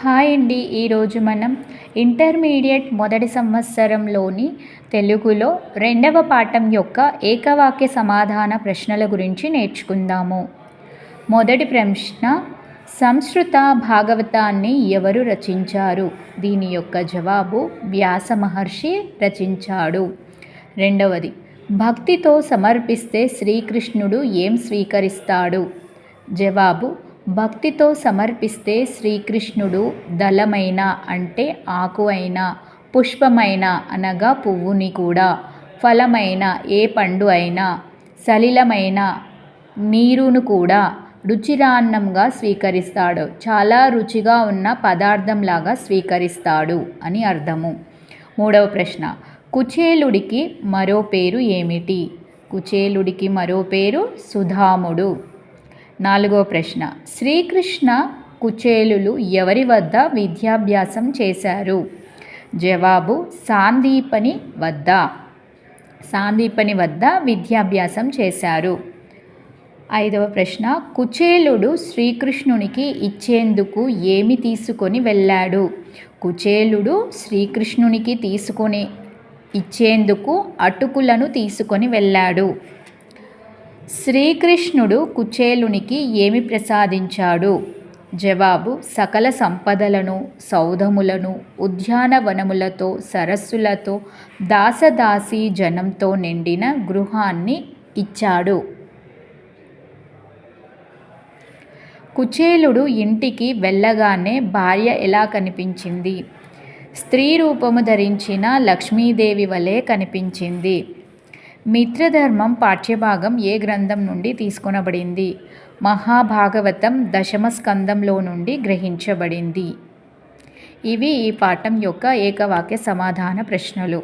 Hi అండి. ఈరోజు మనం ఇంటర్మీడియట్ మొదటి సంవత్సరంలోని తెలుగులో రెండవ పాఠం యొక్క ఏకవాక్య సమాధాన ప్రశ్నల గురించి నేర్చుకుందాము. మొదటి ప్రశ్న, సంస్కృత భాగవతాన్ని ఎవరు రచించారు? దీని యొక్క జవాబు వ్యాస మహర్షి రచించాడు. రెండవది, భక్తితో సమర్పిస్తే శ్రీకృష్ణుడు ఏం స్వీకరిస్తాడు? జవాబు, భక్తితో సమర్పిస్తే శ్రీకృష్ణుడు దళమైన అంటే ఆకు అయినా, పుష్పమైన అనగా పువ్వుని కూడా, ఫలమైన ఏ పండు అయినా, సలిలమైన నీరును కూడా రుచిరాన్నంగా స్వీకరిస్తాడు. చాలా రుచిగా ఉన్న పదార్థంలాగా స్వీకరిస్తాడు అని అర్థము. మూడవ ప్రశ్న, కుచేలుడికి మరో పేరు ఏమిటి? కుచేలుడికి మరో పేరు సుధాముడు. నాలుగవ ప్రశ్న, శ్రీకృష్ణ కుచేలులు ఎవరి వద్ద విద్యాభ్యాసం చేశారు? జవాబు, సాందీపని వద్ద విద్యాభ్యాసం చేశారు. ఐదవ ప్రశ్న, కుచేలుడు శ్రీకృష్ణునికి ఇచ్చేందుకు ఏమి తీసుకొని వెళ్ళాడు? కుచేలుడు శ్రీకృష్ణునికి ఇచ్చేందుకు అటుకులను తీసుకొని వెళ్ళాడు. శ్రీకృష్ణుడు కుచేలునికి ఏమి ప్రసాదించాడు? జవాబు, సకల సంపదలను, సౌధములను, ఉద్యానవనములతో, సరస్సులతో, దాసదాసీ జనంతో నిండిన గృహాన్ని ఇచ్చాడు. కుచేలుడు ఇంటికి వెళ్ళగానే భార్య ఎలా కనిపించింది? స్త్రీ రూపము ధరించిన లక్ష్మీదేవి వలె కనిపించింది. మిత్రధర్మం పాఠ్యభాగం ఏ గ్రంథం నుండి తీసుకొనబడింది? మహాభాగవతం దశమ స్కందంలో నుండి గ్రహించబడింది. ఇవి ఈ పాఠం యొక్క ఏకవాక్య సమాధాన ప్రశ్నలు.